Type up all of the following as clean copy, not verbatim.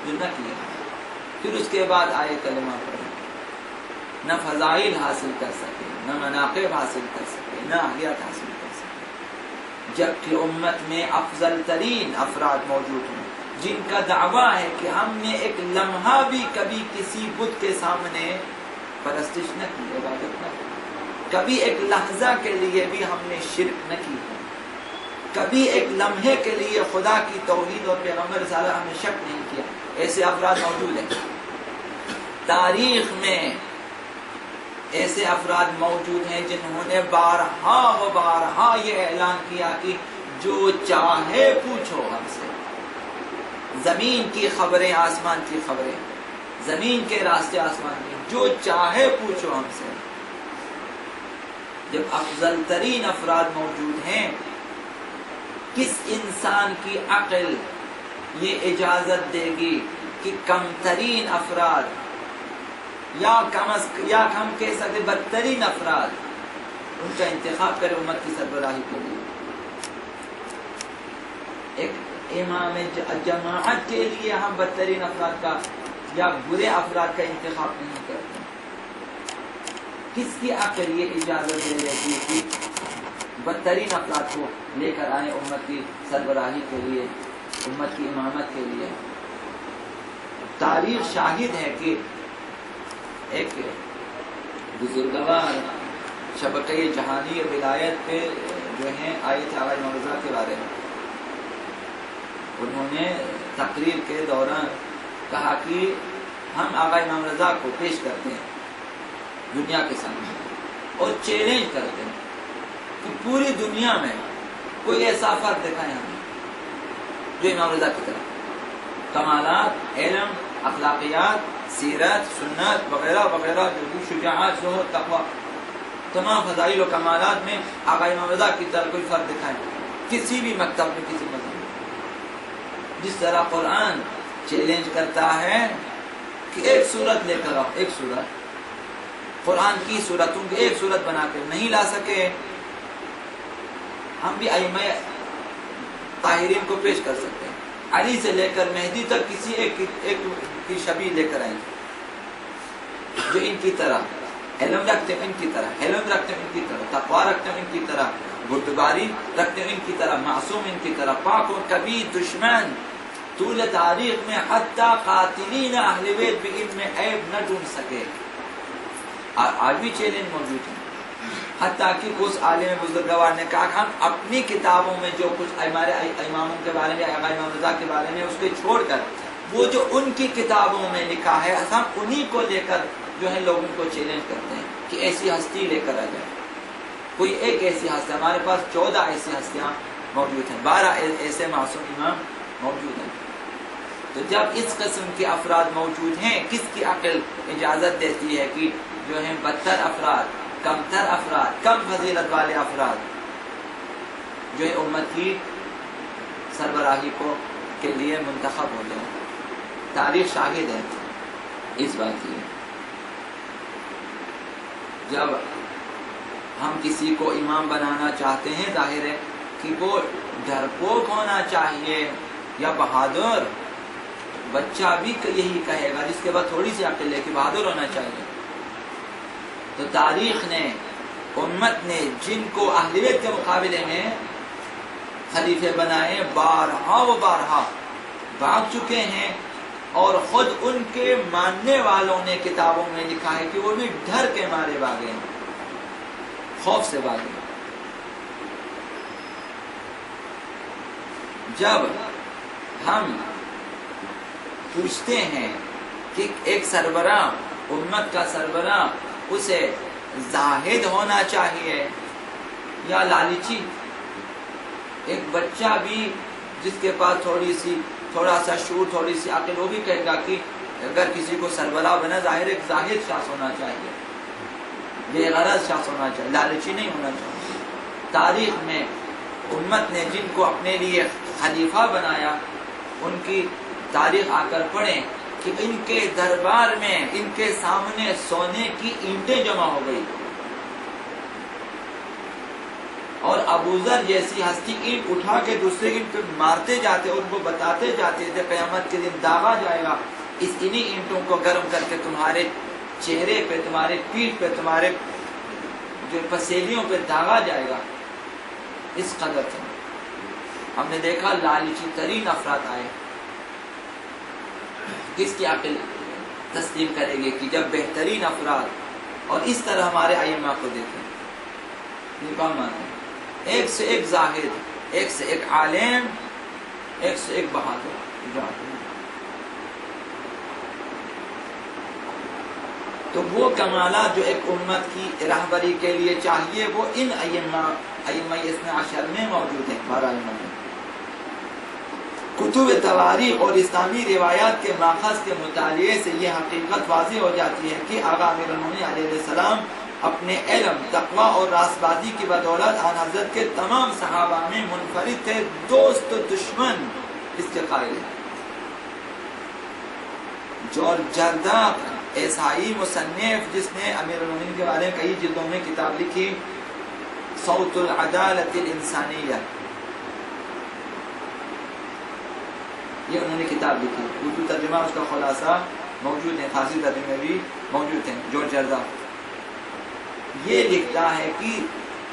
جو نہ کیا، پھر اس کے بعد آئے کلمہ پڑھے، نہ فضائل حاصل کر سکے، نہ مناقب حاصل کر سکے، نہ اہلیت حاصل کر سکے، جبکہ امت میں افضل ترین افراد موجود ہیں جن کا دعویٰ ہے کہ ہم نے ایک لمحہ بھی کبھی کسی بت کے سامنے پرستش نہ کی، عبادت نہ کی، کبھی ایک لحظہ کے لیے بھی ہم نے شرک نہ کی، کبھی ایک لمحے کے لیے خدا کی توحید اور پیغمبر صلی اللہ علیہ وسلم نے شک نہیں کیا۔ ایسے افراد موجود ہیں تاریخ میں، ایسے افراد موجود ہیں جنہوں نے بارہا و بارہا یہ اعلان کیا کہ جو چاہے پوچھو ہم سے، زمین کی خبریں، آسمان کی خبریں، زمین کے راستے آسمان کی، جو چاہے پوچھو ہم سے۔ جب افضل ترین افراد موجود ہیں، کس انسان کی عقل یہ اجازت دے گی کہ کم ترین افراد یا ہم کہہ سکتے بدترین افراد ان کا انتخاب کرے امت کی سربراہی کے لیے؟ ایک امام جماعت کے لیے ہم بدترین افراد کا یا برے افراد کا انتخاب نہیں کرتے۔ کس کی عقل یہ اجازت دے رہی کہ بدترین افراد کو لے کر آئے امت کی سربراہی کے لیے، امت کی امامت کے لیے؟ تاریخ شاہد ہے کہ ایک بزرگوار شبکہ جہانی ولایت پہ جو ہیں آئے تھے آقا امام رضا کے بارے میں، انہوں نے تقریر کے دوران کہا کہ ہم آقا امام رضا کو پیش کرتے ہیں دنیا کے سامنے اور چیلنج کرتے ہیں کہ پوری دنیا میں کوئی ایسا فرد دکھائے ہمیں جو امام رضا کی طرح کمالات، علم، اخلاقیات، سیرت، سنت وغیرہ وغیرہ، جو شجاعت، زہد، تقوی، تمام فضائل و کمالات میں آقا امام رضا کی طرح کوئی فرد دکھائے کسی بھی مکتب میں، کسی مذہب میں۔ جس طرح قرآن چیلنج کرتا ہے کہ ایک صورت لے کر آؤ، ایک صورت، قرآن کی صورتوں کی ایک صورت بنا کے نہیں لا سکے، ہم بھی ائمہ طاہرین کو پیش کر سکتے ہیں، علی سے لے کر مہدی تک کسی ایک کی شبیہ لے کر آئیں گے جو ان کی طرح علم رکھتے ہیں، ان کی طرح علم رکھتے ہیں، ان کی طرح تقویٰ رکھتے ہیں، ان کی طرح بردباری رکھتے ہیں، ان کی طرح معصوم، ان کی طرح پاک، اور کبھی دشمن طول تاریخ میں حتی قاتلین اہل بیت بھی ان میں عیب نہ ڈھونڈ سکے۔ آج بھی چیلنج موجود ہے، حتیٰ کہ اس عالم بزرگوار نے کہا کہ ہم اپنی کتابوں میں جو کچھ ہمارے اماموں کے بارے میں، امام رضا کے بارے میں، اس کو چھوڑ کر وہ جو ان کی کتابوں میں لکھا ہے ہم انہی کو لے کر جو ہے لوگوں کو چیلنج کرتے ہیں کہ ایسی ہستی لے کر آ جائے، کوئی ایک ایسی ہستی۔ ہمارے پاس 14 ایسی ہستیاں موجود ہیں، 12 ایسے معصوم امام موجود ہیں۔ تو جب اس قسم کے افراد موجود ہیں، کس کی عقل اجازت دیتی ہے کہ جو ہیں بدتر افراد، کمتر افراد، کم فضیلت والے افراد جو ہے امت کی سربراہی کے لیے منتخب ہو جائیں؟ تاریخ شاہد ہے اس بات کی۔ جب ہم کسی کو امام بنانا چاہتے ہیں، ظاہر ہے کہ وہ ڈرپوک ہونا چاہیے یا بہادر؟ بچہ بھی یہی کہے گا جس کے بعد تھوڑی سی عقل ہے کہ بہادر ہونا چاہیے۔ تو تاریخ نے، امت نے جن کو اہل بیت کے مقابلے میں خلیفے بنائے، بارہا و بارہا بھاگ چکے ہیں، اور خود ان کے ماننے والوں نے کتابوں میں لکھا ہے کہ وہ بھی ڈر کے مارے بھاگے ہیں، خوف سے بھاگے۔ جب ہم پوچھتے ہیں کہ ایک سربراہ، امت کا سربراہ، اسے زاہد ہونا چاہیے یا لالچی؟ ایک بچہ بھی جس کے پاس تھوڑا سا شعور، تھوڑی سی عقل، وہ بھی کہے گا کہ اگر کسی کو سربراہ بنا، ظاہر ایک زاہد شخص ہونا چاہیے، بے غرض شخص ہونا چاہیے، لالچی نہیں ہونا چاہیے۔ تاریخ میں امت نے جن کو اپنے لیے خلیفہ بنایا، ان کی تاریخ آ کر پڑھیں کہ ان کے دربار میں، ان کے سامنے سونے کی اینٹیں جمع ہو گئی، اور ابو ذر جیسی ہستی اینٹ اٹھا کے دوسرے اینٹ پہ مارتے جاتے اور ان کو بتاتے جاتے تھے قیامت کے دن داغا جائے گا، انہی اینٹوں کو گرم کر کے تمہارے چہرے پہ، تمہارے پیٹھ پہ، تمہارے جو پسیلیوں پہ داغا جائے گا. اس قدر تھا. ہم نے دیکھا لالچی ترین افراد آئے. کس کی عقل تسلیم کرے گی کہ جب بہترین افراد اور اس طرح ہمارے ائمہ کو دیکھیں، نکام مانے ایک سے ایک زاہد، ایک سے ایک عالم، ایک سے ایک بہادر. تو وہ کمالات جو ایک امت کی رہبری کے لیے چاہیے وہ ان ائمہ اثنا عشر میں موجود ہیں. 12 ائمہ میں کتب تواریخ اور اسلامی روایات کے ماخذ کے مطالعے سے یہ حقیقت واضح ہو جاتی ہے کہ آقا امیر المومنین علیہ السلام اپنے علم، تقوی اور راست بازی کی بدولت آن حضرت کے تمام صحابہ میں منفرد تھے. دوست و دشمن اس کے قائل ہیں. جورج جرداق عیسائی مصنف جس نے امیر المومنین کے بارے میں کئی جلدوں میں کتاب لکھی، صوت العدالت الانسانیہ، یہ انہوں نے کتاب لکھی. اردو ترجمہ اس کا خلاصہ موجود ہے، فارسی ترجمے بھی موجود ہیں. جورج جرداق یہ لکھتا ہے کہ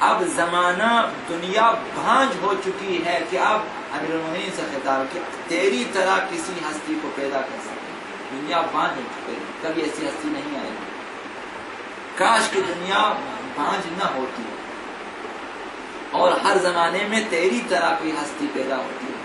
اب زمانہ دنیا بھانج ہو چکی ہے کہ اب امیر المومنین سے خطاب کہ تیری طرح کسی ہستی کو پیدا کر سکے. دنیا بھانج ہو چکی ہے، کبھی ایسی ہستی نہیں آئی. کاش کہ دنیا بھانج نہ ہوتی اور ہر زمانے میں تیری طرح کوئی ہستی پیدا ہوتی ہے.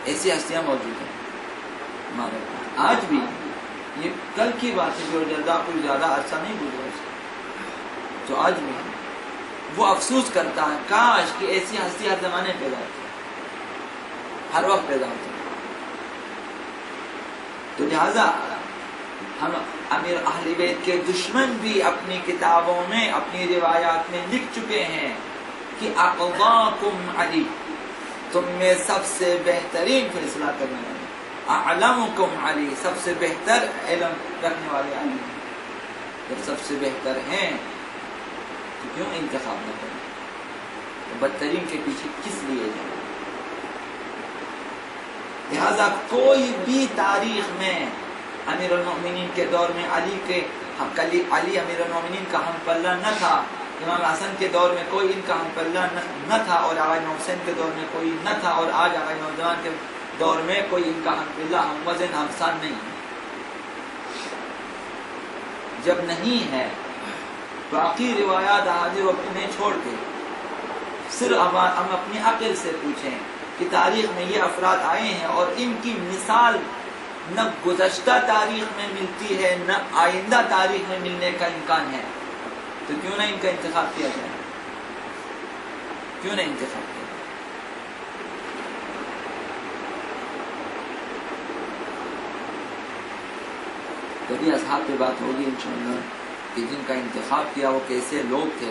ایسی ہستیاں موجود ہیں آج بھی. یہ کل کی بات ہے، جو جردہ کوئی زیادہ عرصہ نہیں گزرا تو آج بھی وہ افسوس کرتا ہے کاش کہ ایسی ہستی ہر زمانے پیدا ہوتی، ہر وقت پیدا ہوتی. تو لہذا ہم امیر اہل بیت کے دشمن بھی اپنی کتابوں میں، اپنی روایات میں لکھ چکے ہیں کہ اقضاکم علی، تم میں سب سے بہترین فیصلہ کرنے والے، اعلمکم علی، سب سے بہتر علم رکھنے والے علی. جب سب سے بہتر ہیں تو کیوں انتخاب نہ کریں؟ تو بدترین کے پیچھے کس لیے جائیں؟ لہذا کوئی بھی تاریخ میں امیر المؤمنین کے دور میں علی امیر المؤمنین کا ہم پلہ نہ تھا. امام حسن کے دور میں کوئی ان کا ہم پلہ نہ تھا، اور آقا امام حسین کے دور میں کوئی نہ تھا، اور آج آقا امام زمان کے دور میں کوئی ان کا ہم پلہ، ہم وزن، ہم سان نہیں ہے. جب نہیں ہے باقی روایات حاضر اپنے چھوڑ کے صرف ہم اپنی عقل سے پوچھیں کہ تاریخ میں یہ افراد آئے ہیں اور ان کی مثال نہ گزشتہ تاریخ میں ملتی ہے نہ آئندہ تاریخ میں ملنے کا امکان ہے، تو کیوں نہ ان کا انتخاب کیا جائے؟ کیوں نہ انتخاب کیا جائے؟ کبھی اصحاب پہ بات ہوگی انشاءاللہ کہ جن کا انتخاب کیا وہ کیسے لوگ تھے.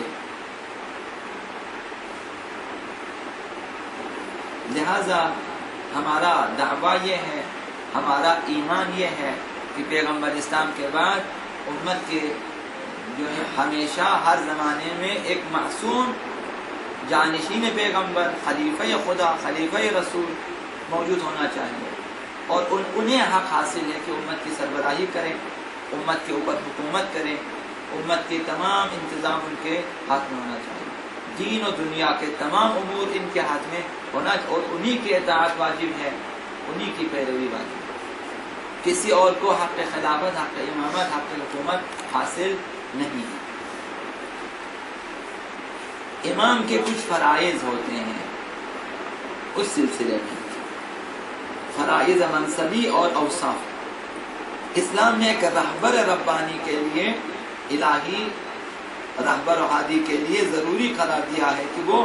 لہذا ہمارا دعویٰ یہ ہے، ہمارا ایمان یہ ہے کہ پیغمبر اسلام کے بعد امت کے جو ہے ہمیشہ ہر زمانے میں ایک معصوم جانشین پیغمبر، خلیفہ خدا، خلیفہ رسول موجود ہونا چاہیے، اور انہیں حق حاصل ہے کہ امت کی سربراہی کریں، امت کے اوپر حکومت کریں، امت کے تمام انتظام ان کے ہاتھ میں ہونا چاہیے. دین و دنیا کے تمام امور ان کے ہاتھ میں ہونا، اور انہی کی اطاعت واجب ہے، انہی کی پیروی واجب ہے. کسی اور کو حق خلافت، حق امامت، حق حکومت حاصل نہیں ہے. امام کے کچھ فرائض ہوتے ہیں، اس سلسلے میں فرائض منصبی اور اوصاف. اسلام نے ایک رہبر ربانی کے لیے، الہی رہبر و ہادی کے لیے ضروری قرار دیا ہے کہ وہ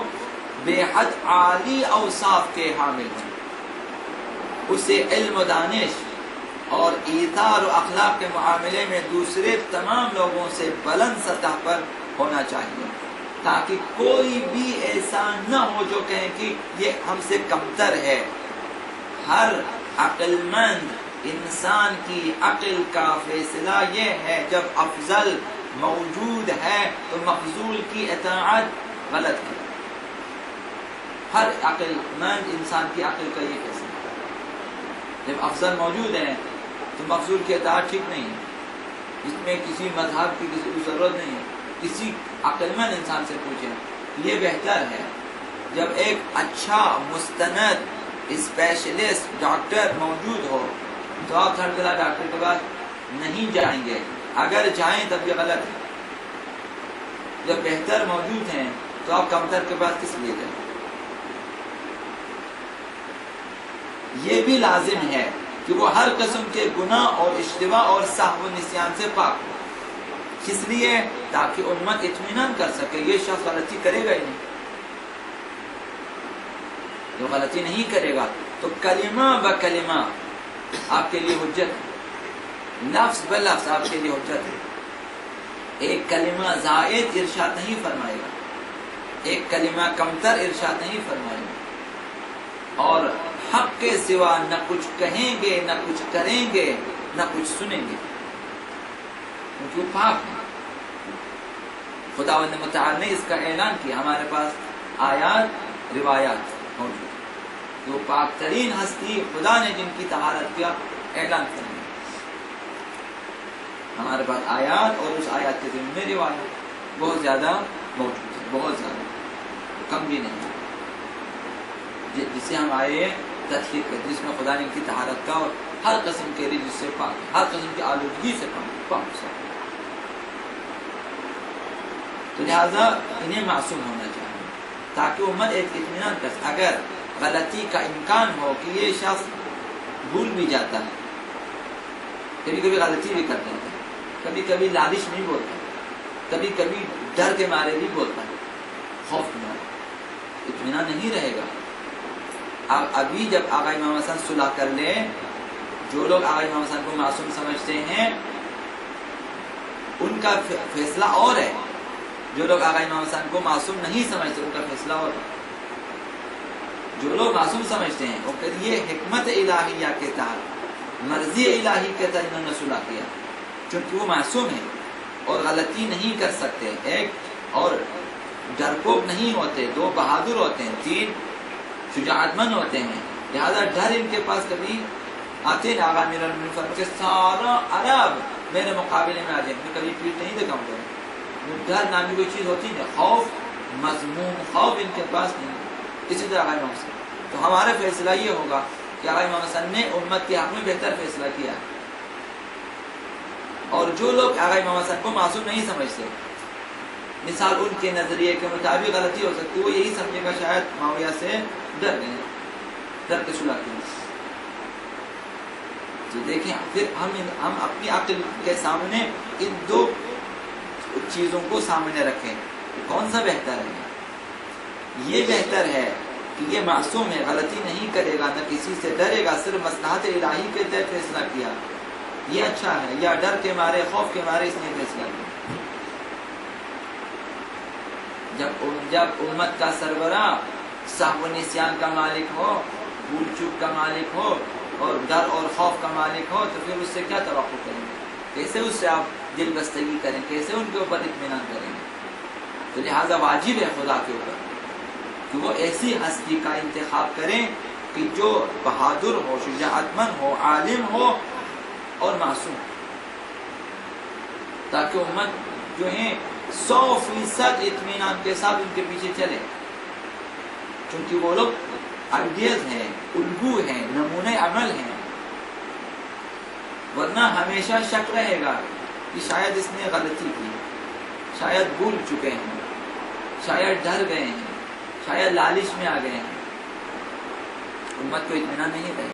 بے حد عالی اوصاف کے حامل ہوں. اسے علم و دانش اور ایثار و اخلاق کے معاملے میں دوسرے تمام لوگوں سے بلند سطح پر ہونا چاہیے، تاکہ کوئی بھی ایسا نہ ہو جو کہیں کہ یہ ہم سے کمتر ہے. ہر عقل مند انسان کی عقل کا فیصلہ یہ ہے، جب افضل موجود ہے تو مفضول کی اطاعت غلط ہے. ہر عقل مند انسان کی عقل کا یہ فیصلہ ہے. جب افضل موجود ہے تو مفضول کی اطاعت ٹھیک نہیں ہے. اس میں کسی مذہب کی کسی کو ضرورت نہیں ہے. کسی عقل مند انسان سے پوچھیں. یہ بہتر ہے جب ایک اچھا مستند اسپیشلسٹ ڈاکٹر موجود ہو تو آپ ہر طرح ڈاکٹر کے پاس نہیں جائیں گے. اگر جائیں تب یہ غلط ہے. جب بہتر موجود ہیں تو آپ کمتر کے پاس کس لیے جائیں؟ یہ بھی لازم ہے کہ وہ ہر قسم کے گناہ اور اشتباہ اور سہو و نسیان سے پاک ہو. کس لیے؟ تاکہ امت اطمینان کر سکے یہ شخص غلطی کرے گا ہی نہیں. جو غلطی نہیں کرے گا تو کلمہ بکلمہ آپ کے لیے حجت ہے. لفظ بلفظ آپ کے لیے حجت ہے. ایک کلمہ زائد ارشاد نہیں فرمائے گا. ایک کلمہ کمتر ارشاد نہیں فرمائے گا. اور حق کے سوا نہ کچھ کہیں گے، نہ کچھ کریں گے، نہ کچھ سنیں گے، کیونکہ وہ پاک ہے. خداوند متعال نے اس کا اعلان کیا. ہمارے پاس آیات روایات موجود. وہ پاک ترین ہستی خدا نے جن کی طہارت کیا اعلان کیا. ہمارے پاس آیات اور اس آیات کے ضمن میں روایات بہت زیادہ موجود ہے. بہت زیادہ، کم بھی نہیں. جسے ہم آئے تدقیق کرتے جس میں خدا نے ان کی طہارت کا اور ہر قسم کے رجس سے پاک، ہر قسم کی آلودگی سے پاک. تو لہذا انہیں معصوم ہونا چاہیے تاکہ امت ایک اطمینان کر سکے. اگر غلطی کا امکان ہو کہ یہ شخص بھول بھی جاتا ہے، کبھی کبھی غلطی بھی کر دیتا ہے، کبھی کبھی لالچ نہیں بولتا، کبھی کبھی ڈر کے مارے بھی بولتا ہے، خوف کے مارے، اطمینان نہیں رہے گا. ابھی جب آقا امام حسن صلح کر لے، جو لوگ آقا امام حسن کو معصوم سمجھتے ہیں ان کا فیصلہ اور ہے. جو لوگ آقا امام حسن کو معصوم نہیں سمجھتے ان کا فیصلہ اور ہے. جو لوگ معصوم سمجھتے ہیں وہ کہتے یہ حکمت الہیہ کے تحت، مرضی الہی کے تحت انہوں نے صلح کیا، چونکہ وہ معصوم ہیں اور غلطی نہیں کر سکتے. ایک اور ڈرپوک نہیں ہوتے، دو بہادر ہوتے ہیں، تین شجاعت مند ہوتے ہیں. لہذا ڈر ان کے پاس کبھی آتے ہیں. آقا امیر المومنین فرماتے ہیں سارا عرب میرے مقابلے میں آ جائیں، میں کبھی پیٹ نہیں دکھاؤں گا. ڈر نامی کوئی چیز ہوتی ہے، خوف، مضموم خوف ان کے پاس نہیں. اسی طرح آقا امام حسن. تو ہمارا فیصلہ یہ ہوگا کہ آقا امام حسن نے امت کے حق میں بہتر فیصلہ کیا. اور جو لوگ آقا امام حسن کو معصوم نہیں سمجھتے، مثال ان کے نظریے کے مطابق غلطی ہو سکتی، وہ یہی سمجھے گا شاید معاویہ سے ڈر گئے، ڈر کے صلح کی. تو دیکھیں پھر ہم اپنی عقل کے سامنے ان دو چیزوں کو سامنے رکھیں. کون سا بہتر ہے؟ یہ بہتر ہے کہ یہ معصوم ہے، غلطی نہیں کرے گا، نہ کسی سے ڈرے گا، صرف مصلحت الہی کے تحت فیصلہ کیا، یہ اچھا ہے، یا ڈر کے مارے، خوف کے مارے اس نے فیصلہ کیا. جب امت کا سربراہ سہو و نسیان کا مالک ہو، بھول چوک کا مالک ہو اور ڈر اور خوف کا مالک ہو، تو پھر اس سے کیا توقع کریں گے؟ کیسے اس سے آپ دل بستگی کریں، کیسے ان کے اوپر اطمینان کریں گے؟ تو لہذا واجب ہے خدا کے اوپر کہ وہ ایسی ہستی کا انتخاب کریں کہ جو بہادر ہو، شجاعت مند ہو، عالم ہو اور معصوم، تاکہ امت جو ہیں 100% اطمینان کے ساتھ ان کے پیچھے چلے. کیونکہ وہ لوگ آئیڈیز ہیں، الگو ہیں، نمونے عمل ہیں. ورنہ ہمیشہ شک رہے گا کہ شاید اس نے غلطی کی، شاید بھول چکے ہیں، شاید ڈر گئے ہیں، شاید لالچ میں آ گئے ہیں. امت کو اطمینان نہیں رہے.